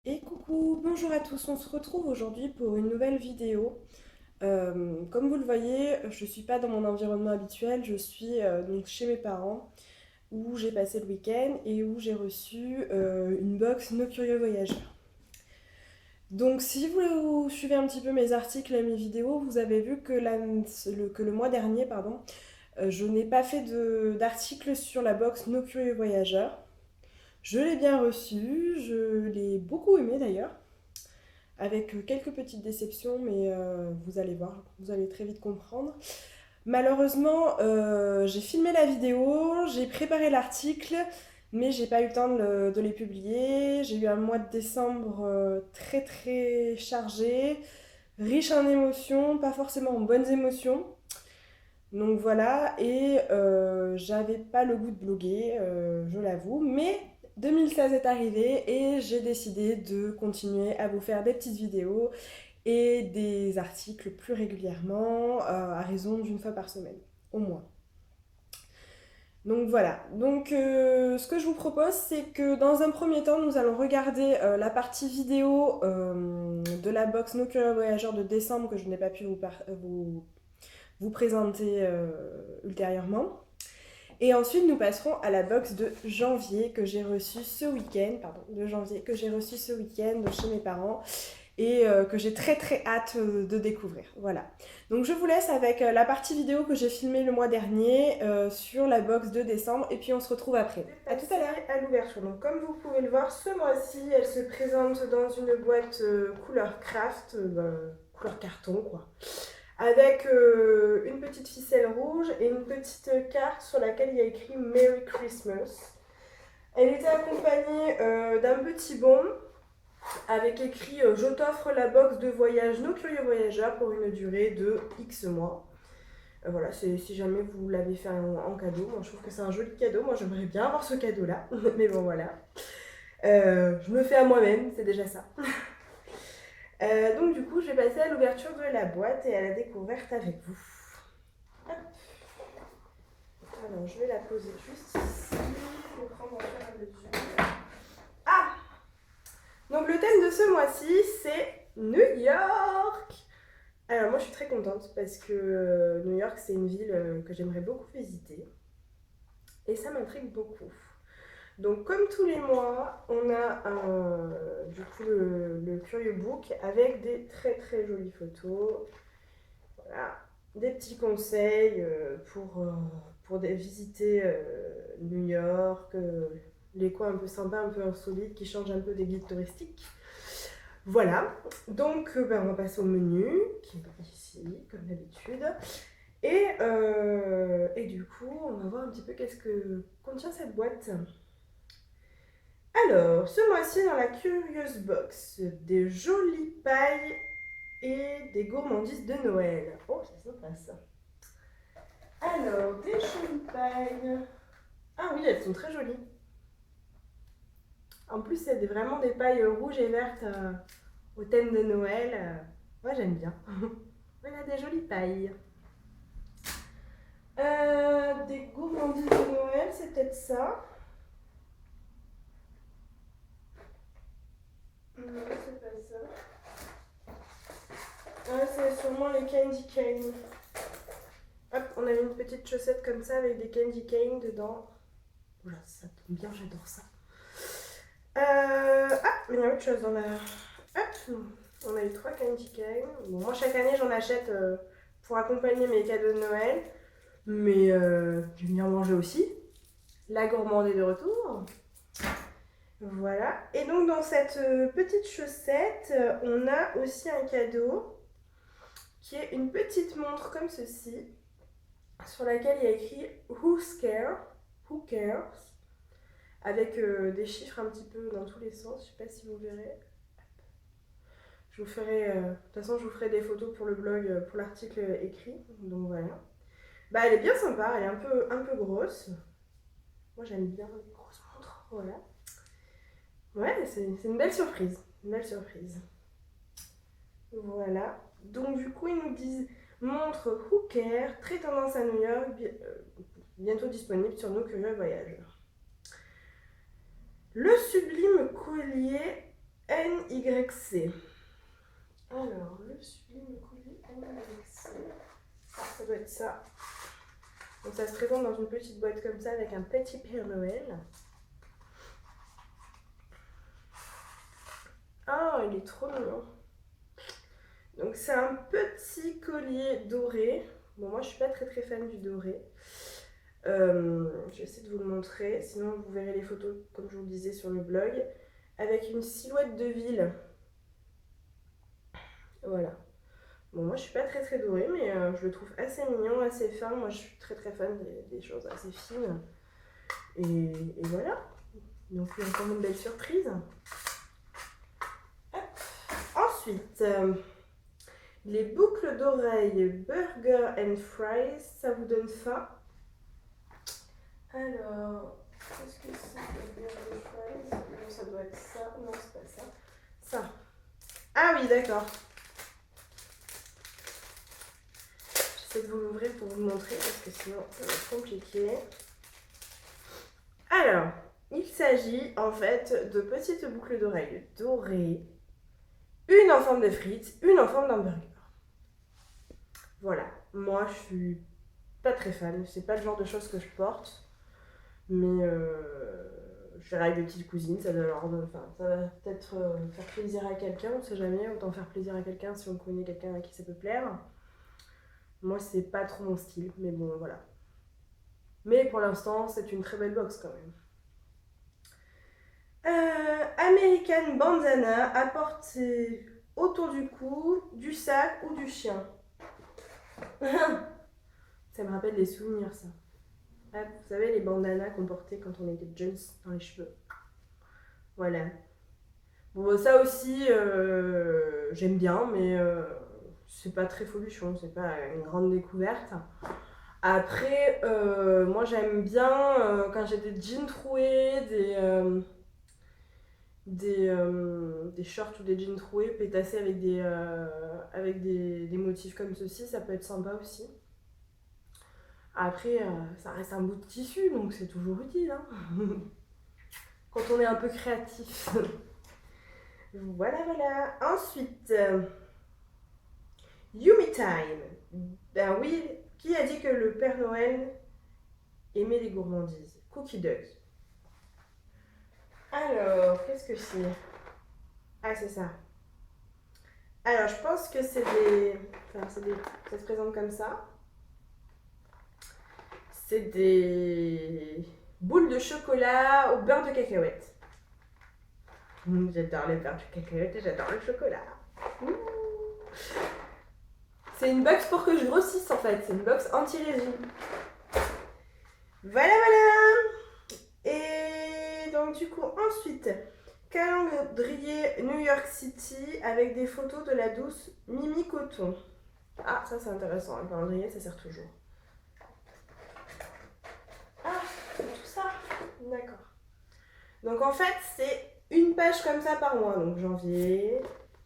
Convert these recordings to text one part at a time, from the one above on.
Et coucou, bonjour à tous, on se retrouve aujourd'hui pour une nouvelle vidéo. Comme vous le voyez, je suis pas dans mon environnement habituel, je suis donc chez mes parents où j'ai passé le week-end et où j'ai reçu une box Nos Curieux Voyageurs. Donc si vous suivez un petit peu mes articles et mes vidéos, vous avez vu que, que le mois dernier, je n'ai pas fait d'article sur la box Nos Curieux Voyageurs. Je l'ai bien reçu, je l'ai beaucoup aimé d'ailleurs, avec quelques petites déceptions, mais vous allez voir, vous allez très vite comprendre. Malheureusement, j'ai filmé la vidéo, j'ai préparé l'article, mais j'ai pas eu le temps de les publier. J'ai eu un mois de décembre très très chargé, riche en émotions, pas forcément en bonnes émotions. Donc voilà, et j'avais pas le goût de bloguer, je l'avoue, mais 2016 est arrivé et j'ai décidé de continuer à vous faire des petites vidéos et des articles plus régulièrement, à raison d'une fois par semaine, au moins. Donc voilà, ce que je vous propose, c'est que dans un premier temps, nous allons regarder la partie vidéo de la box Nos Curieux Voyageurs de décembre que je n'ai pas pu vous présenter ultérieurement. Et ensuite, nous passerons à la box de janvier que j'ai reçue ce week-end, de chez mes parents et que j'ai très très hâte de découvrir. Voilà. Donc je vous laisse avec la partie vidéo que j'ai filmée le mois dernier sur la box de décembre et puis on se retrouve après. A tout à l'heure. À l'ouverture. Donc comme vous pouvez le voir, ce mois-ci, elle se présente dans une boîte couleur craft, couleur carton quoi, avec une petite ficelle rouge et une petite carte sur laquelle il y a écrit Merry Christmas. Elle était accompagnée d'un petit bon avec écrit Je t'offre la box de voyage Nos Curieux Voyageurs pour une durée de X mois. Voilà, c'est si jamais vous l'avez fait en cadeau. Moi, je trouve que c'est un joli cadeau. Moi, j'aimerais bien avoir ce cadeau-là. Mais bon, voilà. Je me fais à moi-même, c'est déjà ça. Donc, du coup, je vais passer à l'ouverture de la boîte et à la découverte avec vous. Hop. Alors, je vais la poser juste ici. Je vais prendre mon fer à mesure. Ah! Donc, le thème de ce mois-ci, c'est New York! Alors moi je suis très contente parce que New York c'est une ville que j'aimerais beaucoup visiter et ça m'intrigue beaucoup. Donc comme tous les mois, on a du coup le Curieux Book avec des très très jolies photos, voilà, des petits conseils pour visiter New York, les coins un peu sympas, un peu insolites qui changent un peu des guides touristiques. Voilà, donc on va passer au menu qui est ici comme d'habitude. Et du coup, on va voir un petit peu qu'est-ce que contient cette boîte. Alors, ce mois-ci dans la Curious Box, des jolies pailles et des gourmandises de Noël. Oh, c'est sympa ça. Alors, des jolies pailles. Ah oui, elles sont très jolies. En plus, c'est vraiment des pailles rouges et vertes au thème de Noël. Moi, j'aime bien. Voilà, des jolies pailles. Des gourmandises de Noël, c'est peut-être ça. Non, c'est pas ça. Ah, c'est sûrement les candy cane. Hop, on a une petite chaussette comme ça avec des candy cane dedans. Oula, ça tombe bien, j'adore ça. Mais il y a autre chose dans la. Hop, on a eu 3 candy cane. Bon, moi, chaque année, j'en achète pour accompagner mes cadeaux de Noël. Mais j'aime bien en manger aussi. La gourmande est de retour. Voilà. Et donc, dans cette petite chaussette, on a aussi un cadeau qui est une petite montre comme ceci, sur laquelle il y a écrit Who cares, avec des chiffres un petit peu dans tous les sens. Je sais pas si vous verrez. Je vous ferai, de toute façon, je vous ferai des photos pour le blog, pour l'article écrit. Donc voilà. Bah, elle est bien sympa, elle est un peu grosse. Moi, j'aime bien les grosses montres. Voilà. Ouais, c'est une belle surprise. Une belle surprise. Voilà. Donc, du coup, ils nous disent montre Hooker, très tendance à New York, bientôt disponible sur nos curieux voyageurs. Le sublime collier NYC. Alors, le sublime colis NYC. Ah, ça doit être ça. Donc ça se présente dans une petite boîte comme ça avec un petit Père Noël. Ah, il est trop mignon. Donc c'est un petit collier doré. Bon, moi je suis pas très fan du doré. Je vais essayer de vous le montrer, sinon vous verrez les photos comme je vous le disais sur le blog. Avec une silhouette de ville. Voilà. Bon, moi je suis pas très dorée, mais je le trouve assez mignon, assez fin. Moi je suis très fan des choses assez fines. Et voilà. Donc il y a encore une belle surprise. Hop. Ensuite, les boucles d'oreilles Burger and Fries, ça vous donne faim? Alors, qu'est-ce que c'est que Burger and Fries? Non, ça doit être ça. Non, c'est pas ça. Ça. Ah oui, d'accord. J'essaie de vous l'ouvrir pour vous montrer parce que sinon ça va être compliqué. Alors, il s'agit en fait de petites boucles d'oreilles dorées. Une en forme de frites, une en forme d'hamburger. Voilà, moi je suis pas très fan, c'est pas le genre de choses que je porte, mais je verrai avec des petites cousines, ça va peut-être faire plaisir à quelqu'un, on sait jamais, autant faire plaisir à quelqu'un si on connaît quelqu'un à qui ça peut plaire. Moi c'est pas trop mon style, mais bon voilà. Mais pour l'instant c'est une très belle box quand même. American bandana à porter autour du cou, du sac ou du chien. Ça me rappelle des souvenirs, ça. Ah, vous savez, les bandanas qu'on portait quand on était jeunes dans les cheveux. Voilà. Bon, ça aussi, j'aime bien, mais c'est pas très folichon, c'est pas une grande découverte. Après, moi j'aime bien quand j'ai des jeans troués, des shorts ou des jeans troués pétassés avec des motifs comme ceci, ça peut être sympa aussi. Après, ça reste un bout de tissu, donc c'est toujours utile, hein. Quand on est un peu créatif. Voilà. Ensuite, Yumi Time. Ben oui, qui a dit que le Père Noël aimait les gourmandises? Cookie Dough. Alors, qu'est-ce que c'est? Ah, c'est ça. Alors, je pense que c'est ça se présente comme ça. C'est des boules de chocolat au beurre de cacahuète. J'adore le beurre de cacahuète et j'adore le chocolat. C'est une box pour que je grossisse en fait. C'est une box anti-régime. Voilà. Et donc du coup, ensuite, calendrier New York City avec des photos de la douce Mimi Coton. Ah, ça c'est intéressant, un calendrier, ça sert toujours. Ah, c'est tout ça. D'accord. Donc en fait, c'est une page comme ça par mois. Donc janvier,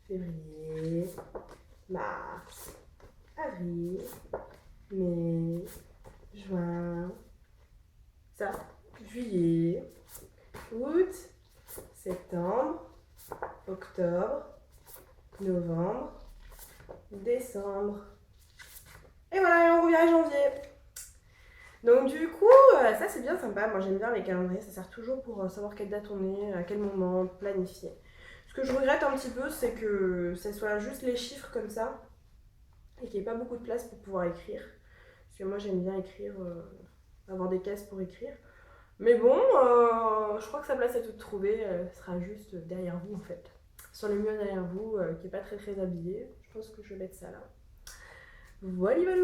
février, mars, avril, mai, juin, ça, juillet, août, septembre, octobre, novembre, décembre. Et voilà, on revient à janvier. Donc du coup, ça c'est bien sympa. Moi j'aime bien les calendriers, ça sert toujours pour savoir quelle date on est, à quel moment, planifier. Ce que je regrette un petit peu, c'est que ça soit juste les chiffres comme ça et qu'il n'y ait pas beaucoup de place pour pouvoir écrire. Parce que moi j'aime bien écrire, avoir des cases pour écrire. Mais bon, je crois que sa place est toute trouvée, elle sera juste derrière vous en fait. Sur le mur derrière vous, qui n'est pas très habillé. Je pense que je vais mettre ça là. Voilà.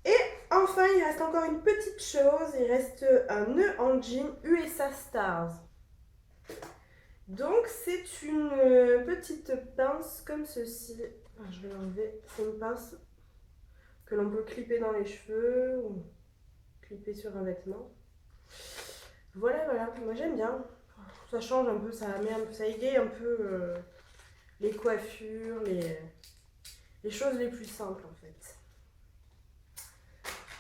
Et enfin, il reste encore une petite chose, il reste un nœud en jean USA Stars. Donc c'est une petite pince comme ceci. Je vais l'enlever. C'est une pince que l'on peut clipper dans les cheveux ou clipper sur un vêtement. Voilà. Moi j'aime bien. Ça change un peu, ça égaye un peu les coiffures, les choses les plus simples en fait.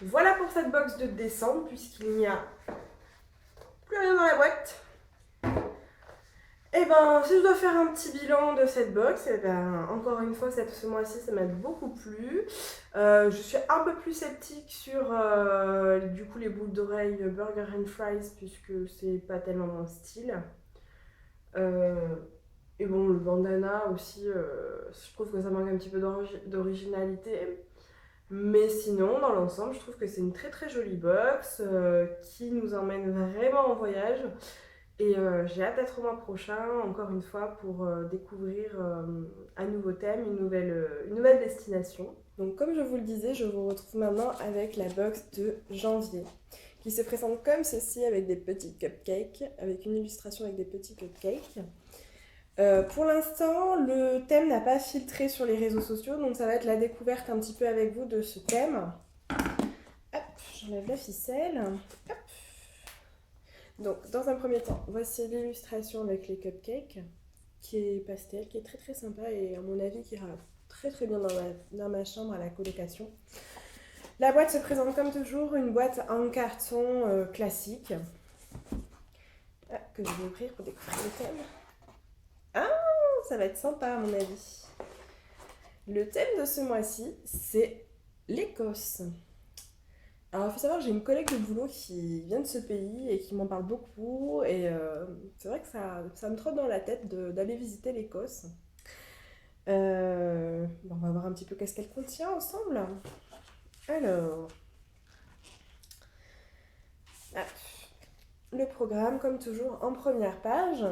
Voilà pour cette box de décembre, puisqu'il n'y a plus rien dans la boîte. Et ben ben, si je dois faire un petit bilan de cette box, et ben, encore une fois, ce mois-ci, ça m'a beaucoup plu. Je suis un peu plus sceptique sur du coup les boucles d'oreilles Burger and Fries, puisque c'est pas tellement mon style. Euh, et bon, le bandana aussi, je trouve que ça manque un petit peu d'originalité. Mais sinon, dans l'ensemble, je trouve que c'est une très très jolie box qui nous emmène vraiment en voyage. Et j'ai hâte d'être au mois prochain, encore une fois, pour découvrir un nouveau thème, une nouvelle destination. Donc comme je vous le disais, je vous retrouve maintenant avec la box de janvier, qui se présente comme ceci avec des petits cupcakes, avec une illustration avec des petits cupcakes. Pour l'instant, le thème n'a pas filtré sur les réseaux sociaux, donc ça va être la découverte un petit peu avec vous de ce thème. Hop, j'enlève la ficelle. Hop. Donc, dans un premier temps, voici l'illustration avec les cupcakes, qui est pastel, qui est très très sympa et à mon avis qui ira très très bien dans ma chambre à la colocation. La boîte se présente comme toujours, une boîte en carton classique, que je vais ouvrir pour découvrir le thème. Ah, ça va être sympa à mon avis. Le thème de ce mois-ci, c'est l'Écosse. Alors, il faut savoir que j'ai une collègue de boulot qui vient de ce pays et qui m'en parle beaucoup. Et c'est vrai que ça me trotte dans la tête d'aller visiter l'Écosse. Bon, on va voir un petit peu qu'est-ce qu'elle contient ensemble. Alors, ah, le programme, comme toujours, en première page.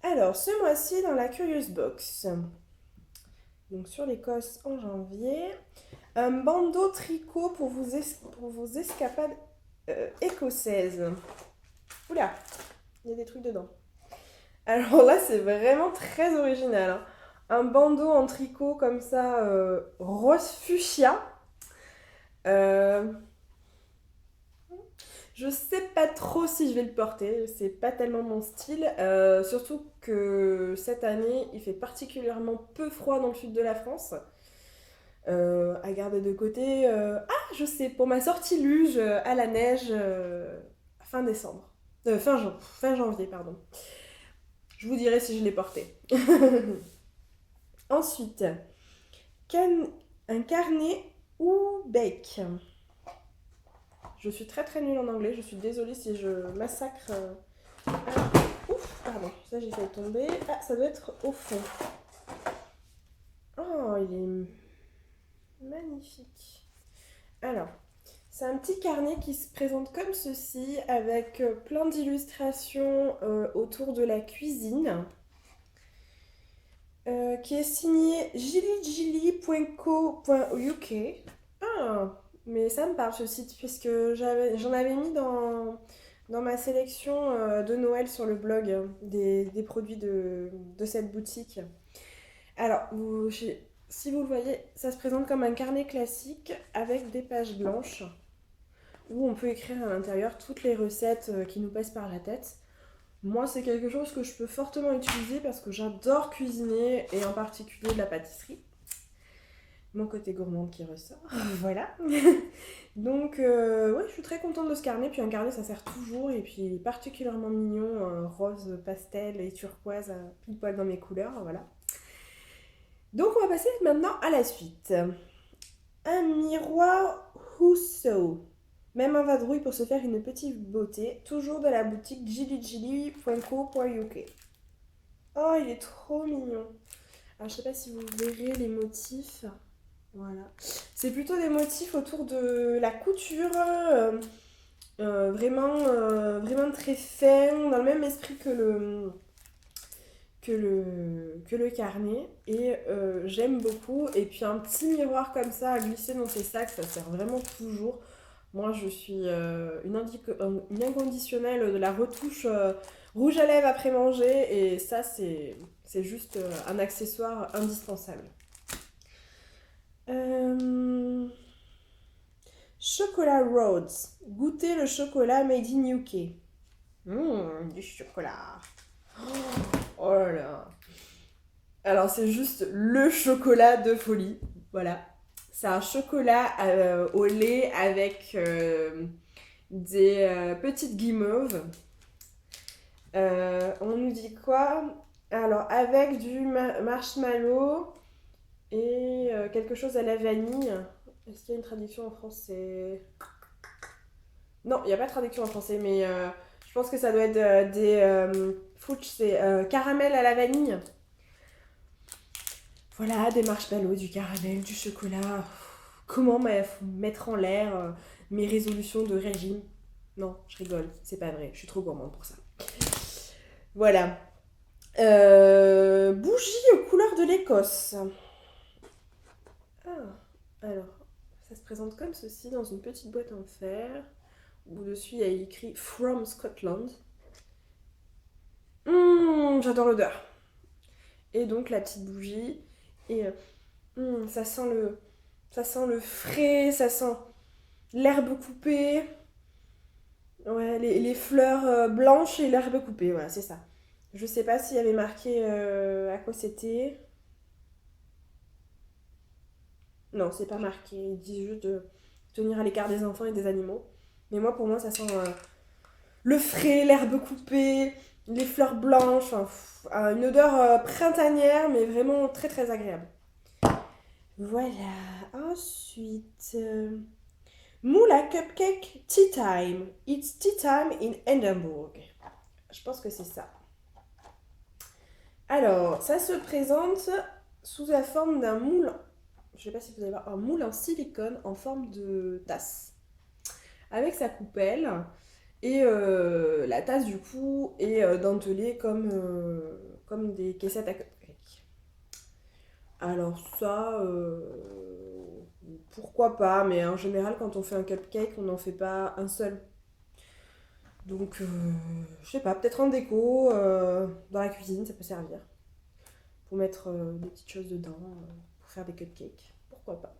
Alors, ce mois-ci, dans la Curious Box, donc sur l'Écosse en janvier, un bandeau tricot pour vos escapades écossaises. Oula, il y a des trucs dedans. Alors là, c'est vraiment très original, hein. Un bandeau en tricot comme ça, rose fuchsia. Je sais pas trop si je vais le porter, c'est pas tellement mon style. Surtout que cette année, il fait particulièrement peu froid dans le sud de la France. À garder de côté. Ah, je sais, pour ma sortie luge à la neige fin décembre. Fin janvier, pardon. Je vous dirai si je l'ai porté. Ensuite, un carnet ou bec. Je suis très très nulle en anglais, je suis désolée si je massacre. Ouf, pardon, ça j'ai fait tomber. Ah, ça doit être au fond. Oh, il est magnifique. Alors, c'est un petit carnet qui se présente comme ceci, avec plein d'illustrations autour de la cuisine, qui est signé jilijili.co.uk. Ah, mais ça me parle ce site, puisque j'en avais mis dans ma sélection de Noël sur le blog des produits de cette boutique. Alors, si vous le voyez, ça se présente comme un carnet classique avec des pages blanches où on peut écrire à l'intérieur toutes les recettes qui nous passent par la tête. Moi, c'est quelque chose que je peux fortement utiliser parce que j'adore cuisiner et en particulier de la pâtisserie. Mon côté gourmande qui ressort, voilà. Donc, ouais, je suis très contente de ce carnet. Puis un carnet, ça sert toujours. Et puis, il est particulièrement mignon, rose, pastel et turquoise, pile poil dans mes couleurs, voilà. Donc, on va passer maintenant à la suite. Un miroir Housseau. Même un vadrouille pour se faire une petite beauté. Toujours de la boutique jilijili.co.uk. Oh, il est trop mignon. Alors, je sais pas si vous verrez les motifs. Voilà. C'est plutôt des motifs autour de la couture. Vraiment très fin. Dans le même esprit que le carnet. Et j'aime beaucoup. Et puis, un petit miroir comme ça à glisser dans ses sacs, ça sert vraiment toujours. Moi, je suis une inconditionnelle de la retouche rouge à lèvres après manger. Et ça, c'est juste un accessoire indispensable. Chocolat Rhodes. Goûtez le chocolat made in UK. Du chocolat. Oh là là. Alors, c'est juste le chocolat de folie. Voilà. C'est un chocolat au lait avec des petites guimauves. On nous dit quoi? Alors, avec du marshmallow et quelque chose à la vanille. Est-ce qu'il y a une traduction en français? Non, il n'y a pas de traduction en français, mais je pense que ça doit être des fudge, c'est caramel à la vanille. Voilà, des marshmallows, du caramel, du chocolat. Comment mettre en l'air mes résolutions de régime? Non, je rigole, c'est pas vrai, je suis trop gourmande pour ça. Voilà. Bougie aux couleurs de l'Écosse. Ah, alors, ça se présente comme ceci dans une petite boîte en fer. Où dessus il y a écrit From Scotland. J'adore l'odeur. Et donc la petite bougie. Et ça sent le frais, ça sent l'herbe coupée. Ouais, les fleurs blanches et l'herbe coupée, voilà, c'est ça. Je sais pas s'il y avait marqué à quoi c'était. Non, c'est pas marqué. Ils disent juste de tenir à l'écart des enfants et des animaux. Mais moi, pour moi, ça sent le frais, l'herbe coupée, les fleurs blanches. Enfin, une odeur printanière, mais vraiment très très agréable. Voilà. Ensuite, moule à cupcake tea time. It's tea time in Edinburgh. Je pense que c'est ça. Alors, ça se présente sous la forme d'un moule. Je ne sais pas si vous allez voir, un moule en silicone en forme de tasse. Avec sa coupelle. Et la tasse, du coup, est dentelée comme des caissettes à cupcake. Alors ça, pourquoi pas, mais en général, quand on fait un cupcake, on n'en fait pas un seul. Donc, je sais pas, peut-être en déco, dans la cuisine, ça peut servir. Pour mettre des petites choses dedans, pour faire des cupcakes. Pourquoi pas.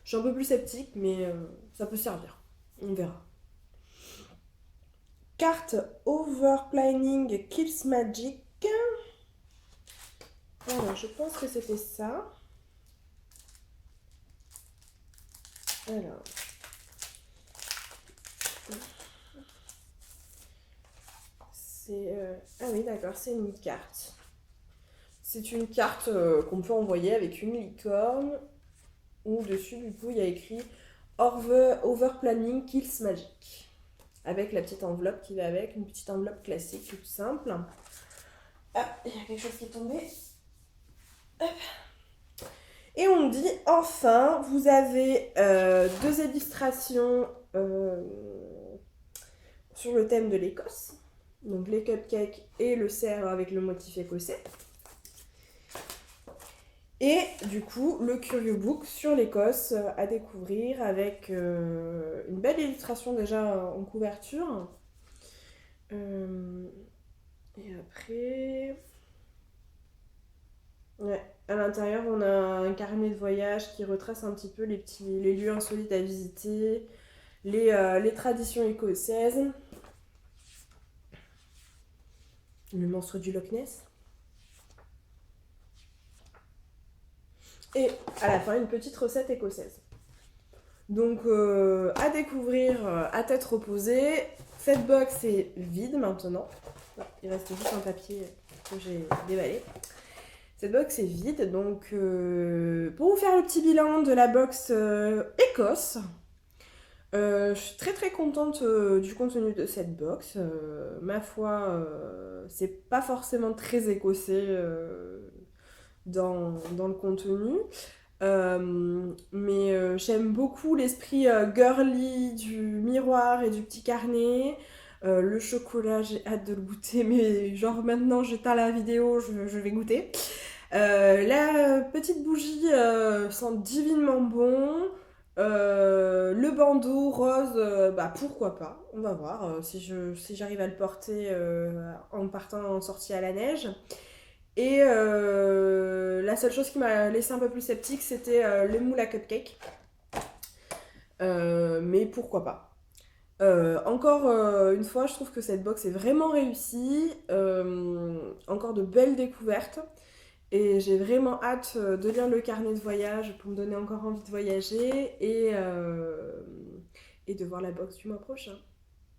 Je suis un peu plus sceptique, mais ça peut servir. On verra. Carte Overplanning Kills Magic. Alors, je pense que c'était ça. Alors. Ah oui, d'accord, c'est une carte. C'est une carte qu'on peut envoyer avec une licorne. Où dessus, du coup, il y a écrit Overplanning Kills Magic. Avec la petite enveloppe qui va avec, une petite enveloppe classique, toute simple. Ah, il y a quelque chose qui est tombé. Hop. Et on dit, enfin, vous avez deux illustrations sur le thème de l'Écosse. Donc les cupcakes et le cerf avec le motif écossais. Et du coup, le Curio Book sur l'Écosse à découvrir avec une belle illustration déjà en couverture. Et après... Ouais. À l'intérieur, on a un carnet de voyage qui retrace un petit peu les lieux insolites à visiter, les traditions écossaises, le monstre du Loch Ness. Et à la fin, une petite recette écossaise. Donc, à découvrir à tête reposée. Cette box est vide maintenant. Il reste juste un papier que j'ai déballé. Cette box est vide, donc pour vous faire le petit bilan de la box Écosse, je suis très très contente du contenu de cette box. Ma foi, c'est pas forcément très écossais dans le contenu. Mais j'aime beaucoup l'esprit girly du miroir et du petit carnet. Le chocolat, j'ai hâte de le goûter, mais genre maintenant j'éteins la vidéo, je vais goûter. La petite bougie sent divinement bon. Le bandeau rose, bah pourquoi pas, on va voir si j'arrive à le porter en partant en sortie à la neige. Et la seule chose qui m'a laissé un peu plus sceptique, c'était le moule à cupcake. Mais pourquoi pas. Encore une fois, je trouve que cette box est vraiment réussie. Encore de belles découvertes. Et j'ai vraiment hâte de lire le carnet de voyage pour me donner encore envie de voyager et de voir la box du mois prochain.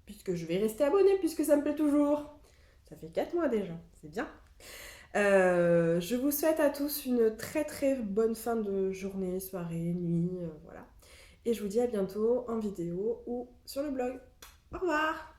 puisque je vais rester abonnée, puisque ça me plaît toujours. Ça fait 4 mois déjà, c'est bien. Je vous souhaite à tous une très très bonne fin de journée, soirée, nuit, voilà. Et je vous dis à bientôt en vidéo ou sur le blog. Au revoir!